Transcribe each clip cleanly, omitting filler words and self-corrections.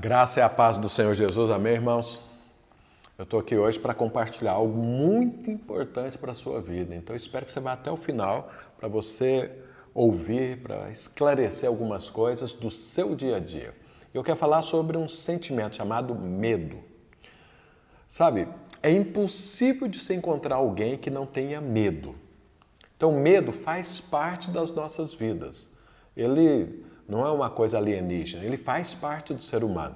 Graça e a paz do Senhor Jesus, amém, irmãos? Eu estou aqui hoje para compartilhar algo muito importante para a sua vida. Então, eu espero que você vá até o final para você ouvir, para esclarecer algumas coisas do seu dia a dia. Eu quero falar sobre um sentimento chamado medo. Sabe, é impossível de se encontrar alguém que não tenha medo. Então, medo faz parte das nossas vidas. Ele não é uma coisa alienígena, ele faz parte do ser humano.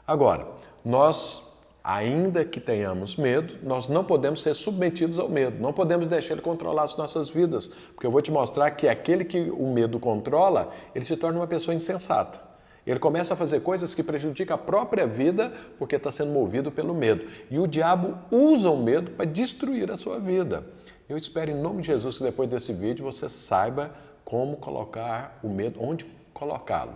Agora, nós, ainda que tenhamos medo, nós não podemos ser submetidos ao medo, não podemos deixar ele controlar as nossas vidas, porque eu vou te mostrar que aquele que o medo controla, ele se torna uma pessoa insensata. Ele começa a fazer coisas que prejudicam a própria vida porque está sendo movido pelo medo. E o diabo usa o medo para destruir a sua vida. Eu espero em nome de Jesus que depois desse vídeo você saiba como colocar o medo, onde colocá-lo.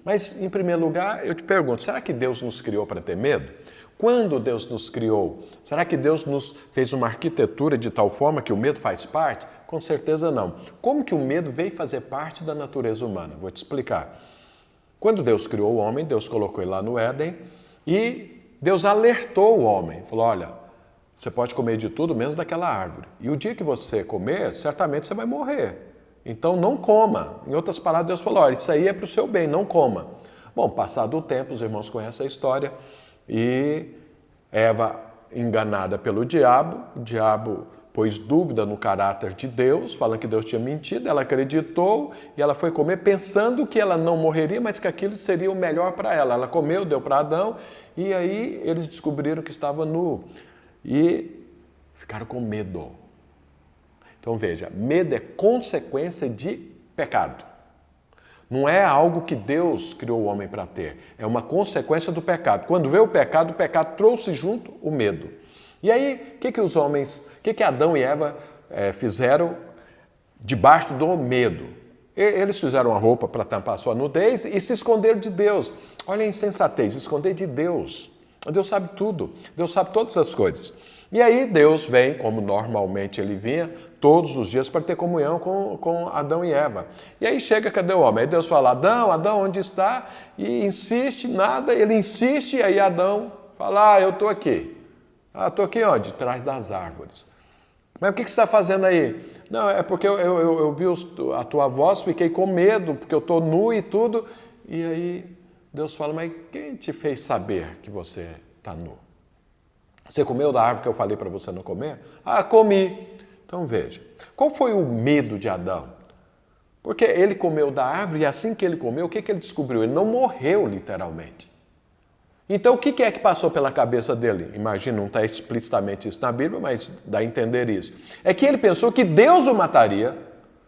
Mas, em primeiro lugar, eu te pergunto, será que Deus nos criou para ter medo? Quando Deus nos criou, será que Deus nos fez uma arquitetura de tal forma que o medo faz parte? Com certeza não. Como que o medo veio fazer parte da natureza humana? Vou te explicar. Quando Deus criou o homem, Deus colocou ele lá no Éden e Deus alertou o homem. Falou, olha, você pode comer de tudo menos daquela árvore. E o dia que você comer, certamente você vai morrer. Então não coma. Em outras palavras, Deus falou, olha, isso aí é para o seu bem, não coma. Bom, passado o tempo, os irmãos conhecem a história, e Eva, enganada pelo diabo, o diabo pôs dúvida no caráter de Deus, falando que Deus tinha mentido, ela acreditou e ela foi comer pensando que ela não morreria, mas que aquilo seria o melhor para ela. Ela comeu, deu para Adão, e aí eles descobriram que estava nu e ficaram com medo. Então veja, medo é consequência de pecado. Não é algo que Deus criou o homem para ter, é uma consequência do pecado. Quando veio o pecado trouxe junto o medo. E aí, o que Adão e Eva fizeram debaixo do medo? Eles fizeram uma roupa para tampar a sua nudez e se esconderam de Deus. Olha a insensatez, esconder de Deus. Deus sabe tudo, Deus sabe todas as coisas. E aí Deus vem, como normalmente ele vinha, todos os dias para ter comunhão com Adão e Eva. E aí chega, cadê o homem? Aí Deus fala, Adão, onde está? E insiste, nada, ele insiste, e aí Adão fala, eu estou aqui. Estou aqui onde? Atrás das árvores. Mas o que você está fazendo aí? Não, é porque eu vi a tua voz, fiquei com medo, porque eu estou nu e tudo. E aí Deus fala, mas quem te fez saber que você está nu? Você comeu da árvore que eu falei para você não comer? Comi. Então veja, qual foi o medo de Adão? Porque ele comeu da árvore e assim que ele comeu, o que ele descobriu? Ele não morreu literalmente. Então o que é que passou pela cabeça dele? Imagina, não está explicitamente isso na Bíblia, mas dá a entender isso. É que ele pensou que Deus o mataria,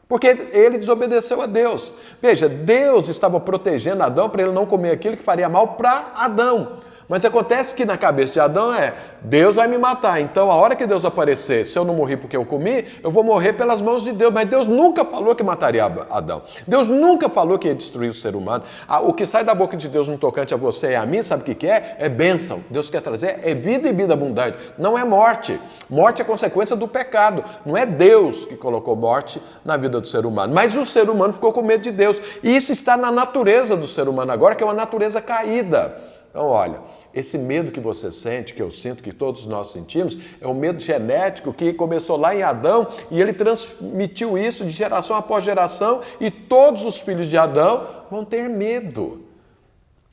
porque ele desobedeceu a Deus. Veja, Deus estava protegendo Adão para ele não comer aquilo que faria mal para Adão. Mas acontece que na cabeça de Adão Deus vai me matar, então a hora que Deus aparecer, se eu não morrer porque eu comi, eu vou morrer pelas mãos de Deus. Mas Deus nunca falou que mataria Adão. Deus nunca falou que ia destruir o ser humano. O que sai da boca de Deus no tocante a você e a mim, sabe o que é? É bênção. Deus quer trazer vida e vida abundante. Não é morte. Morte é consequência do pecado. Não é Deus que colocou morte na vida do ser humano. Mas o ser humano ficou com medo de Deus. E isso está na natureza do ser humano agora, que é uma natureza caída. Então, olha, esse medo que você sente, que eu sinto, que todos nós sentimos, é um medo genético que começou lá em Adão e ele transmitiu isso de geração após geração e todos os filhos de Adão vão ter medo.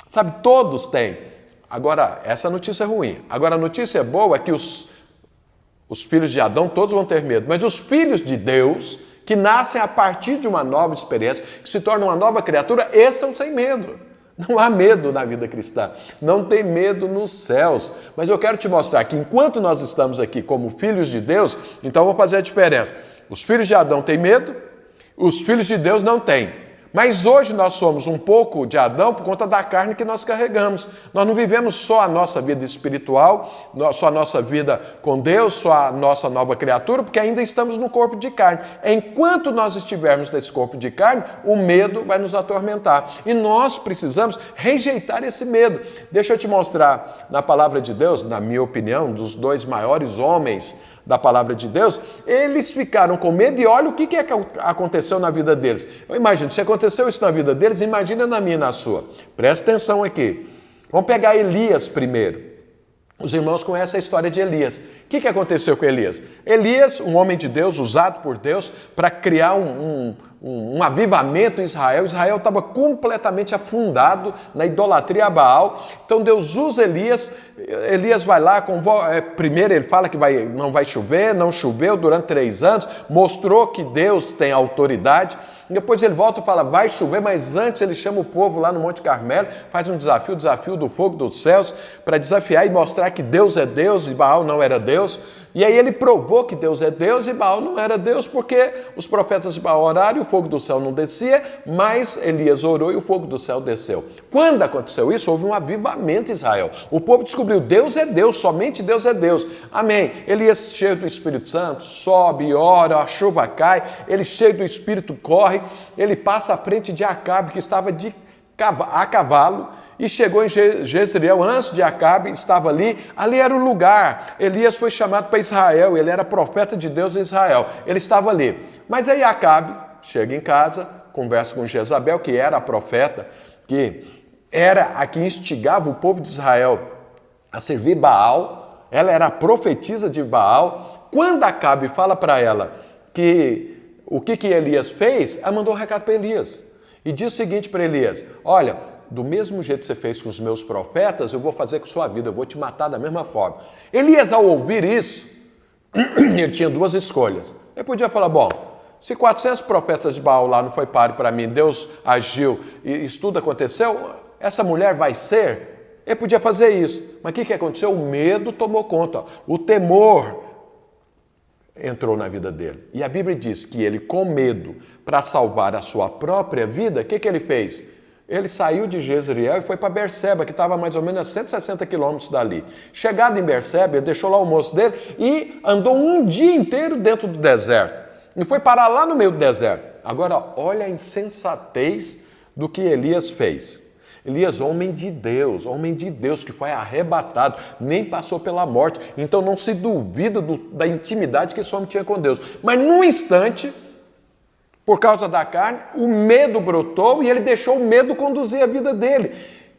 Sabe, todos têm. Agora, essa notícia é ruim. Agora, a notícia boa é que os filhos de Adão todos vão ter medo, mas os filhos de Deus, que nascem a partir de uma nova experiência, que se tornam uma nova criatura, esses são sem medo. Não há medo na vida cristã, não tem medo nos céus. Mas eu quero te mostrar que enquanto nós estamos aqui como filhos de Deus, então eu vou fazer a diferença. Os filhos de Adão têm medo, os filhos de Deus não têm. Mas hoje nós somos um pouco de Adão por conta da carne que nós carregamos. Nós não vivemos só a nossa vida espiritual, só a nossa vida com Deus, só a nossa nova criatura, porque ainda estamos no corpo de carne. Enquanto nós estivermos nesse corpo de carne, o medo vai nos atormentar. E nós precisamos rejeitar esse medo. Deixa eu te mostrar na palavra de Deus, na minha opinião, dos dois maiores homens da palavra de Deus, eles ficaram com medo e olha o que aconteceu na vida deles. Eu imagino, se aconteceu isso na vida deles, imagina na minha e na sua. Presta atenção aqui. Vamos pegar Elias primeiro. Os irmãos conhecem a história de Elias. O que aconteceu com Elias? Elias, um homem de Deus, usado por Deus para criar um avivamento em Israel. Israel estava completamente afundado na idolatria a Baal. Então Deus usa Elias. Elias vai lá, primeiro ele fala que não vai chover, não choveu durante 3 anos, mostrou que Deus tem autoridade. Depois ele volta e fala, vai chover, mas antes ele chama o povo lá no Monte Carmelo, faz um desafio, o desafio do fogo dos céus, para desafiar e mostrar que Deus é Deus e Baal não era Deus. E aí ele provou que Deus é Deus e Baal não era Deus, porque os profetas de Baal oraram e o fogo do céu não descia, mas Elias orou e o fogo do céu desceu. Quando aconteceu isso, houve um avivamento em Israel. O povo descobriu, Deus é Deus, somente Deus é Deus. Amém. Elias, cheio do Espírito Santo, sobe, ora, a chuva cai, ele cheio do Espírito corre, ele passa à frente de Acabe, que estava a cavalo, e chegou em Jezreel antes de Acabe, estava ali era o lugar. Elias foi chamado para Israel, ele era profeta de Deus em Israel, ele estava ali. Mas aí Acabe chega em casa, conversa com Jezabel, que era a profeta, que era a que instigava o povo de Israel a servir Baal, ela era a profetisa de Baal. Quando Acabe fala para ela que o que Elias fez, ela mandou um recado para Elias e diz o seguinte para Elias, olha, do mesmo jeito que você fez com os meus profetas, eu vou fazer com sua vida, eu vou te matar da mesma forma. Elias, ao ouvir isso, ele tinha 2 escolhas. Ele podia falar, bom, se 400 profetas de Baal lá não foi páreo para mim, Deus agiu e isso tudo aconteceu, essa mulher vai ser? Ele podia fazer isso. Mas o que aconteceu? O medo tomou conta, o temor entrou na vida dele. E a Bíblia diz que ele, com medo, para salvar a sua própria vida, o que ele fez? Ele saiu de Jezreel e foi para Berseba, que estava mais ou menos a 160 quilômetros dali. Chegado em Berseba, ele deixou lá o moço dele e andou um dia inteiro dentro do deserto. E foi parar lá no meio do deserto. Agora, olha a insensatez do que Elias fez. Elias, homem de Deus que foi arrebatado, nem passou pela morte. Então não se duvida da intimidade que esse homem tinha com Deus. Mas num instante, por causa da carne, o medo brotou e ele deixou o medo conduzir a vida dele.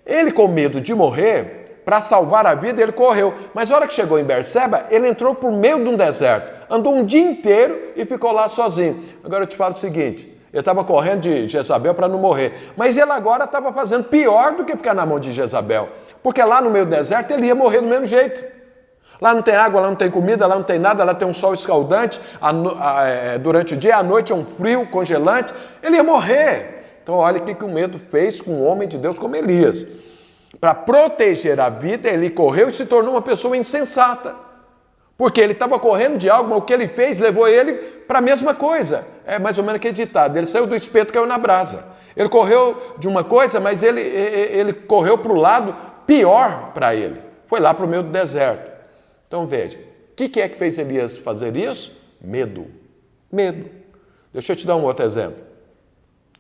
Ele, com medo de morrer, para salvar a vida, ele correu. Mas na hora que chegou em Berseba, ele entrou por meio de um deserto. Andou um dia inteiro e ficou lá sozinho. Agora eu te falo o seguinte, ele estava correndo de Jezabel para não morrer. Mas ele agora estava fazendo pior do que ficar na mão de Jezabel. Porque lá no meio do deserto ele ia morrer do mesmo jeito. Lá não tem água, lá não tem comida, lá não tem nada, lá tem um sol escaldante, durante o dia, à noite é um frio congelante, ele ia morrer. Então olha o que o medo fez com um homem de Deus como Elias. Para proteger a vida, ele correu e se tornou uma pessoa insensata. Porque ele estava correndo de algo, mas o que ele fez levou ele para a mesma coisa. É mais ou menos aquele ditado, ele saiu do espeto e caiu na brasa. Ele correu de uma coisa, mas ele correu para o lado pior para ele. Foi lá para o meio do deserto. Então veja, o que é que fez Elias fazer isso? Medo. Medo. Deixa eu te dar um outro exemplo.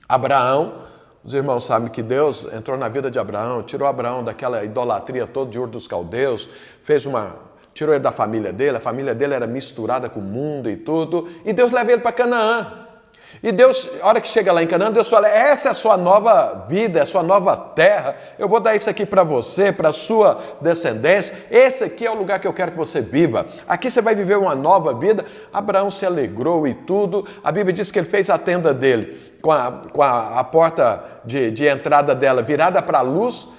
Abraão, os irmãos sabem que Deus entrou na vida de Abraão, tirou Abraão daquela idolatria toda de Ur dos Caldeus, tirou ele da família dele, a família dele era misturada com o mundo e tudo, e Deus leva ele para Canaã. E Deus, a hora que chega lá em Canaã, Deus fala, essa é a sua nova vida, é a sua nova terra, eu vou dar isso aqui para você, para a sua descendência, esse aqui é o lugar que eu quero que você viva, aqui você vai viver uma nova vida. Abraão se alegrou e tudo, a Bíblia diz que ele fez a tenda dele, com a porta de entrada dela virada para a luz,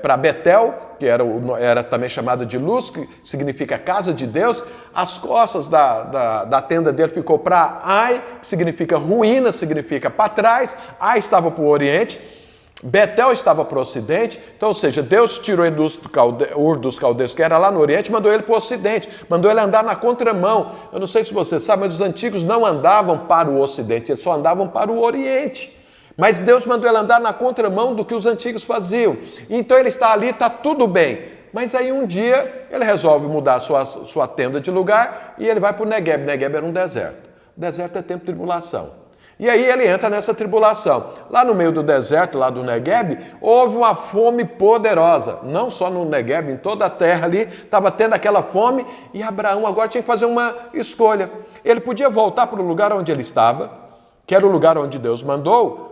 para Betel, que era também chamada de Luz, que significa casa de Deus. As costas da tenda dele ficou para Ai, que significa ruína, significa para trás. Ai estava para o oriente, Betel estava para o ocidente. Então, ou seja, Deus tirou ele Ur dos Caldeus, que era lá no oriente, e mandou ele para o ocidente, mandou ele andar na contramão. Eu não sei se você sabe, mas os antigos não andavam para o ocidente, eles só andavam para o oriente. Mas Deus mandou ele andar na contramão do que os antigos faziam. Então ele está ali, está tudo bem. Mas aí um dia ele resolve mudar sua tenda de lugar e ele vai para o Negueb. Negueb era um deserto. O deserto é tempo de tribulação. E aí ele entra nessa tribulação. Lá no meio do deserto, lá do Negueb, houve uma fome poderosa. Não só no Negueb, em toda a terra ali, estava tendo aquela fome. E Abraão agora tinha que fazer uma escolha. Ele podia voltar para o lugar onde ele estava, que era o lugar onde Deus mandou,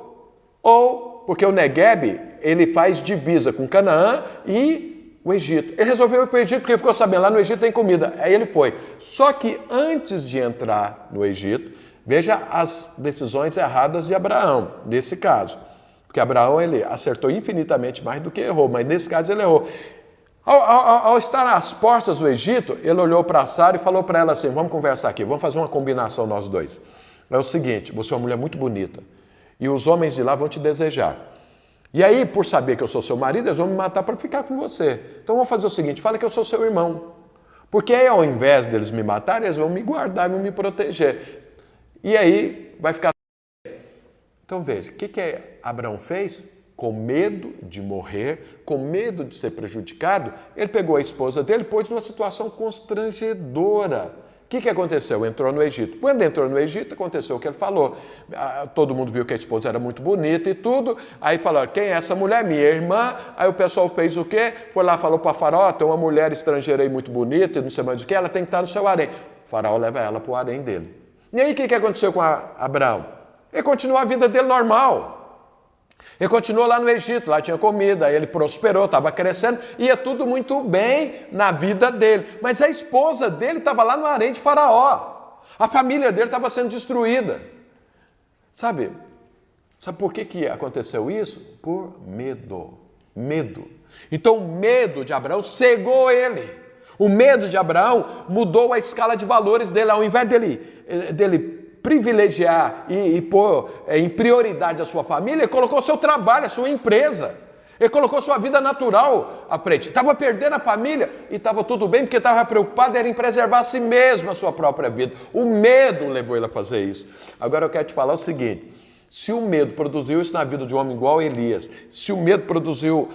ou, porque o Negueb ele faz divisa com Canaã e o Egito. Ele resolveu ir para o Egito porque ficou sabendo, lá no Egito tem comida. Aí ele foi. Só que antes de entrar no Egito, veja as decisões erradas de Abraão, nesse caso. Porque Abraão, ele acertou infinitamente mais do que errou, mas nesse caso ele errou. Ao estar às portas do Egito, ele olhou para Sara e falou para ela assim, vamos conversar aqui, vamos fazer uma combinação nós dois. É o seguinte, você é uma mulher muito bonita e os homens de lá vão te desejar. E aí, por saber que eu sou seu marido, eles vão me matar para ficar com você. Então vamos fazer o seguinte, fala que eu sou seu irmão. Porque aí, ao invés deles me matarem, eles vão me guardar e vão me proteger. E aí vai ficar... Então veja, o que Abraão fez? Com medo de morrer, com medo de ser prejudicado, ele pegou a esposa dele e pôs numa situação constrangedora. O que aconteceu? Entrou no Egito. Quando entrou no Egito, aconteceu o que ele falou. Todo mundo viu que a esposa era muito bonita e tudo. Aí falaram, quem é essa mulher? Minha irmã. Aí o pessoal fez o quê? Foi lá, falou para o faraó, tem uma mulher estrangeira aí muito bonita e não sei mais o que, ela tem que estar no seu harém. O faraó leva ela para o harém dele. E aí o que aconteceu com Abraão? Ele continuou a vida dele normal. Ele continuou lá no Egito, lá tinha comida, aí ele prosperou, estava crescendo, ia tudo muito bem na vida dele. Mas a esposa dele estava lá no harém de Faraó. A família dele estava sendo destruída. Sabe por que aconteceu isso? Por medo. Medo. Então o medo de Abraão cegou ele. O medo de Abraão mudou a escala de valores dele. Ao invés dele privilegiar e pôr em prioridade a sua família, ele colocou seu trabalho, a sua empresa. Ele colocou sua vida natural à frente. Estava perdendo a família e estava tudo bem, porque estava preocupado em preservar a si mesmo, a sua própria vida. O medo levou ele a fazer isso. Agora eu quero te falar o seguinte, se o medo produziu isso na vida de um homem igual a Elias, se o medo produziu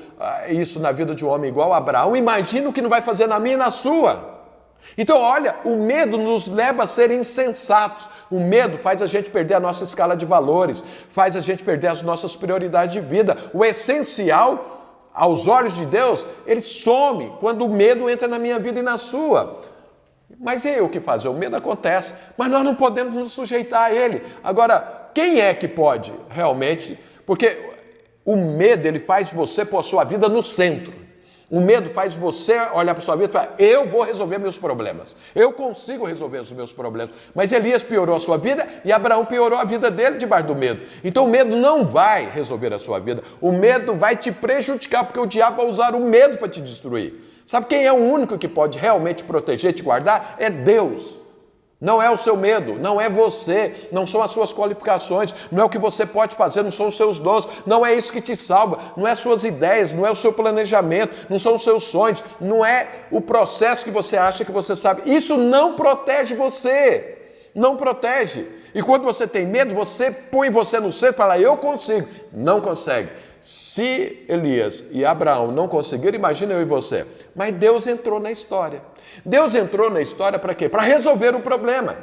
isso na vida de um homem igual a Abraão, imagina o que não vai fazer na minha e na sua. Então, olha, o medo nos leva a ser insensatos. O medo faz a gente perder a nossa escala de valores, faz a gente perder as nossas prioridades de vida. O essencial, aos olhos de Deus, ele some quando o medo entra na minha vida e na sua. Mas e aí o que fazer? O medo acontece, mas nós não podemos nos sujeitar a ele. Agora, quem é que pode realmente? Porque o medo, ele faz você pôr a sua vida no centro. O medo faz você olhar para a sua vida e falar, eu vou resolver meus problemas. Eu consigo resolver os meus problemas. Mas Elias piorou a sua vida e Abraão piorou a vida dele debaixo do medo. Então o medo não vai resolver a sua vida. O medo vai te prejudicar, porque o diabo vai usar o medo para te destruir. Sabe quem é o único que pode realmente te proteger, te guardar? É Deus. Não é o seu medo, não é você, não são as suas qualificações, não é o que você pode fazer, não são os seus dons, não é isso que te salva, não é suas ideias, não é o seu planejamento, não são os seus sonhos, não é o processo que você acha que você sabe. Isso não protege você, não protege. E quando você tem medo, você põe você no centro e fala, eu consigo. Não consegue. Se Elias e Abraão não conseguiram, imagina eu e você. Mas Deus entrou na história. Deus entrou na história para quê? Para resolver o problema.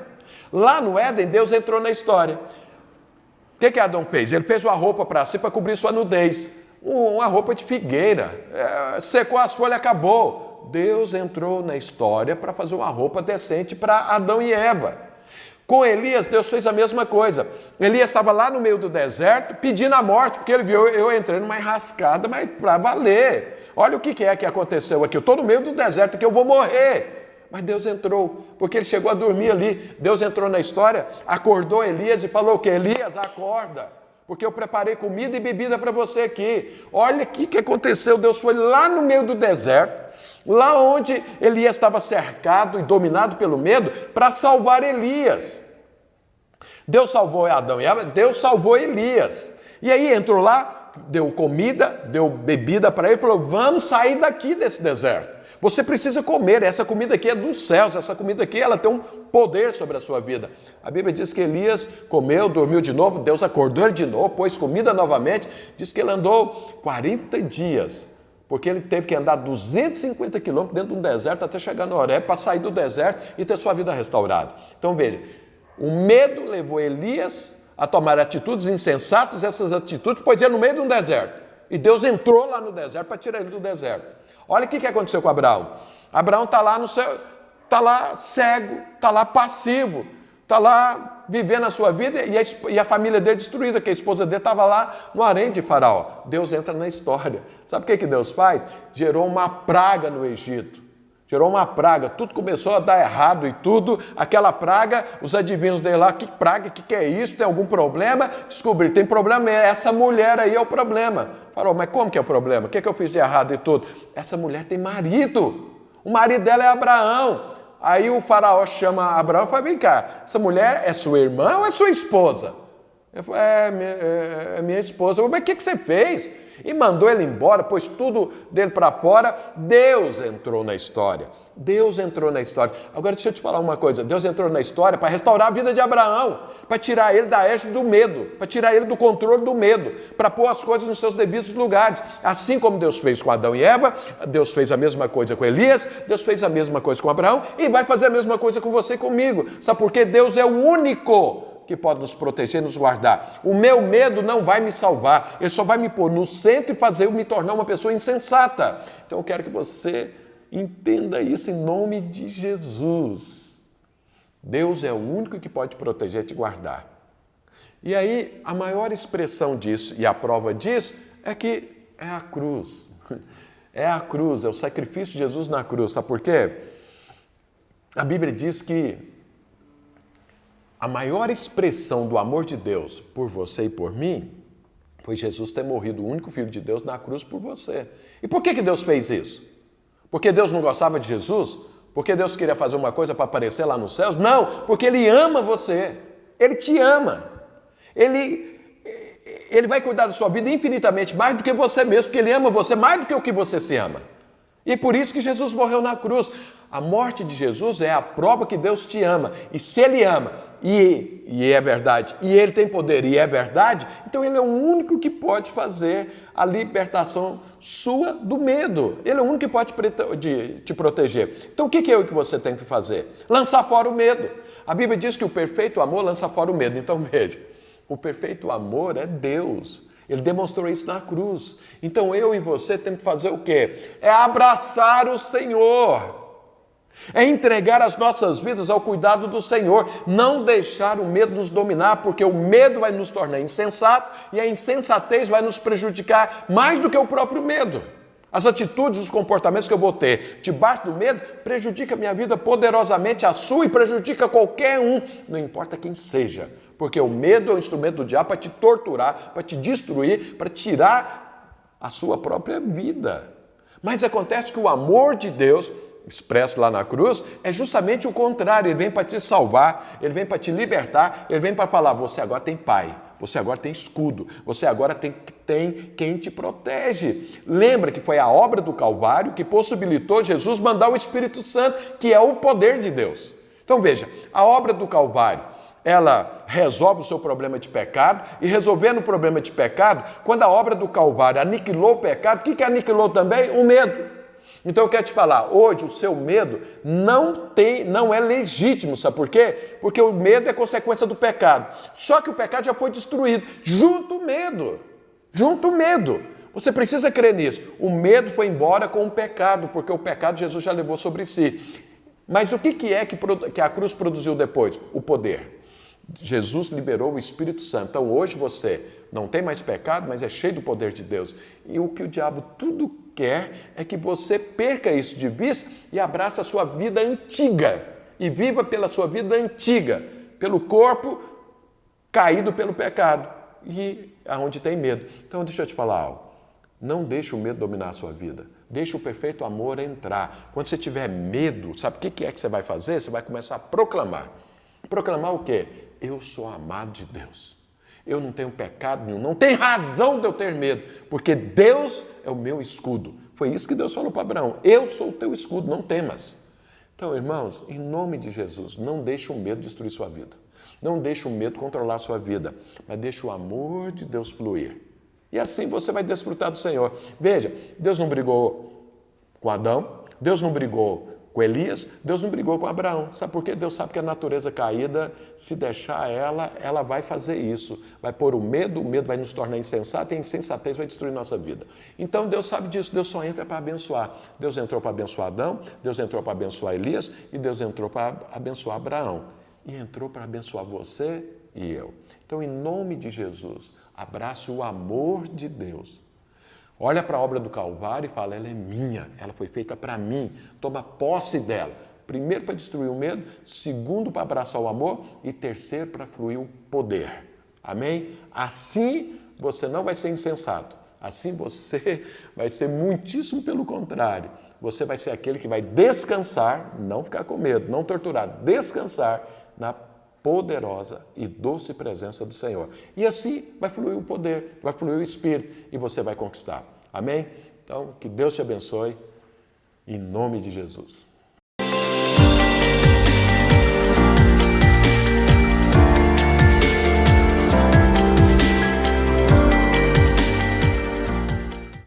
Lá no Éden, Deus entrou na história. O que Adão fez? Ele fez uma roupa para si para cobrir sua nudez. Uma roupa de figueira. Secou as folhas e acabou. Deus entrou na história para fazer uma roupa decente para Adão e Eva. Com Elias, Deus fez a mesma coisa. Elias estava lá no meio do deserto pedindo a morte, porque ele viu, eu entrei numa enrascada, mas para valer. Olha o que é que aconteceu aqui. Eu estou no meio do deserto que eu vou morrer. Mas Deus entrou, porque ele chegou a dormir ali. Deus entrou na história, acordou Elias e falou o quê? Elias, acorda, porque eu preparei comida e bebida para você aqui. Olha o que aconteceu. Deus foi lá no meio do deserto, lá onde Elias estava cercado e dominado pelo medo, para salvar Elias. Deus salvou Adão e Eva, Deus salvou Elias. E aí entrou lá, deu comida, deu bebida para ele, falou, vamos sair daqui desse deserto. Você precisa comer, essa comida aqui é dos céus, essa comida aqui ela tem um poder sobre a sua vida. A Bíblia diz que Elias comeu, dormiu de novo, Deus acordou ele de novo, pôs comida novamente, diz que ele andou 40 dias. Porque ele teve que andar 250 quilômetros dentro de um deserto até chegar no Horebe para sair do deserto e ter sua vida restaurada. Então veja, o medo levou Elias a tomar atitudes insensatas, essas atitudes pôs ele no meio de um deserto. E Deus entrou lá no deserto para tirar ele do deserto. Olha o que aconteceu com Abraão. Abraão está lá no céu, está lá cego, está lá passivo, está lá vivendo a sua vida e a família dele destruída, que a esposa dele estava lá no harém de Faraó. Deus entra na história. Sabe o que Deus faz? Gerou uma praga no Egito. Gerou uma praga, tudo começou a dar errado e tudo, aquela praga, os adivinhos dele lá, que praga, que é isso, tem algum problema? Descobriram, tem problema, essa mulher aí é o problema. Falou, mas como que é o problema? O que eu fiz de errado e tudo? Essa mulher tem marido, o marido dela é Abraão. Aí o faraó chama Abraão e fala, vem cá, essa mulher é sua irmã ou é sua esposa? Ele falou, é minha esposa. Eu falei, mas o que você fez? E mandou ele embora, pôs tudo dele para fora. Deus entrou na história. Deus entrou na história. Agora deixa eu te falar uma coisa. Deus entrou na história para restaurar a vida de Abraão, para tirar ele da égide do medo, para tirar ele do controle do medo, para pôr as coisas nos seus devidos lugares. Assim como Deus fez com Adão e Eva, Deus fez a mesma coisa com Elias, Deus fez a mesma coisa com Abraão e vai fazer a mesma coisa com você e comigo. Sabe por quê? Deus é o único que pode nos proteger, nos guardar. O meu medo não vai me salvar, ele só vai me pôr no centro e fazer eu me tornar uma pessoa insensata. Então eu quero que você entenda isso em nome de Jesus. Deus é o único que pode proteger e te guardar. E aí a maior expressão disso e a prova disso é que é a cruz. É a cruz, é o sacrifício de Jesus na cruz. Sabe por quê? A Bíblia diz que a maior expressão do amor de Deus por você e por mim foi Jesus ter morrido, o único Filho de Deus, na cruz por você. E por que Deus fez isso? Porque Deus não gostava de Jesus? Porque Deus queria fazer uma coisa para aparecer lá nos céus? Não, porque Ele ama você. Ele te ama. Ele vai cuidar da sua vida infinitamente mais do que você mesmo, porque Ele ama você mais do que o que você se ama. E por isso que Jesus morreu na cruz. A morte de Jesus é a prova que Deus te ama. E se Ele ama, e é verdade, e Ele tem poder e é verdade, então Ele é o único que pode fazer a libertação sua do medo. Ele é o único que pode te proteger. Então o que é o que você tem que fazer? Lançar fora o medo. A Bíblia diz que o perfeito amor lança fora o medo. Então veja, o perfeito amor é Deus. Ele demonstrou isso na cruz. Então eu e você temos que fazer o quê? É abraçar o Senhor. É entregar as nossas vidas ao cuidado do Senhor. Não deixar o medo nos dominar, porque o medo vai nos tornar insensato e a insensatez vai nos prejudicar mais do que o próprio medo. As atitudes, os comportamentos que eu vou ter debaixo do medo prejudica a minha vida poderosamente, a sua, e prejudica qualquer um, não importa quem seja. Porque o medo é o instrumento do diabo para te torturar, para te destruir, para tirar a sua própria vida. Mas acontece que o amor de Deus, expresso lá na cruz, é justamente o contrário. Ele vem para te salvar, ele vem para te libertar, ele vem para falar, você agora tem pai, você agora tem escudo, você agora tem quem te protege. Lembra que foi a obra do Calvário que possibilitou Jesus mandar o Espírito Santo, que é o poder de Deus. Então veja, a obra do Calvário, ela resolve o seu problema de pecado, e resolvendo o problema de pecado, quando a obra do Calvário aniquilou o pecado, o que aniquilou também? O medo. Então eu quero te falar, hoje o seu medo não é legítimo, sabe por quê? Porque o medo é consequência do pecado. Só que o pecado já foi destruído, junto o medo. Você precisa crer nisso. O medo foi embora com o pecado, porque o pecado Jesus já levou sobre si. Mas o que é que a cruz produziu depois? O poder. Jesus liberou o Espírito Santo. Então hoje você não tem mais pecado, mas é cheio do poder de Deus. E o que o diabo tudo quer é que você perca isso de vista e abrace a sua vida antiga. E viva pela sua vida antiga, pelo corpo caído pelo pecado. E aonde tem medo. Então deixa eu te falar algo. Não deixe o medo dominar a sua vida. Deixe o perfeito amor entrar. Quando você tiver medo, sabe o que é que você vai fazer? Você vai começar a proclamar. Proclamar o quê? Eu sou amado de Deus. Eu não tenho pecado nenhum. Não tem razão de eu ter medo, porque Deus é o meu escudo. Foi isso que Deus falou para Abraão. Eu sou o teu escudo, não temas. Então, irmãos, em nome de Jesus, não deixe o medo destruir sua vida. Não deixe o medo controlar a sua vida, mas deixe o amor de Deus fluir. E assim você vai desfrutar do Senhor. Veja, Deus não brigou com Adão, Deus não brigou com Elias, Deus não brigou com Abraão. Sabe por quê? Deus sabe que a natureza caída, se deixar ela vai fazer isso. Vai pôr o medo vai nos tornar insensato e a insensatez vai destruir nossa vida. Então Deus sabe disso, Deus só entra para abençoar. Deus entrou para abençoar Adão, Deus entrou para abençoar Elias e Deus entrou para abençoar Abraão. e entrou para abençoar você e eu. Então, em nome de Jesus, abrace o amor de Deus. Olha para a obra do Calvário e fala, ela é minha, ela foi feita para mim, toma posse dela. Primeiro, para destruir o medo, segundo, para abraçar o amor e terceiro, para fluir o poder. Amém? Assim, você não vai ser insensato. Assim, você vai ser muitíssimo pelo contrário. Você vai ser aquele que vai descansar, não ficar com medo, não torturar, descansar na poderosa e doce presença do Senhor. E assim vai fluir o poder, vai fluir o Espírito e você vai conquistar. Amém? Então, que Deus te abençoe, em nome de Jesus.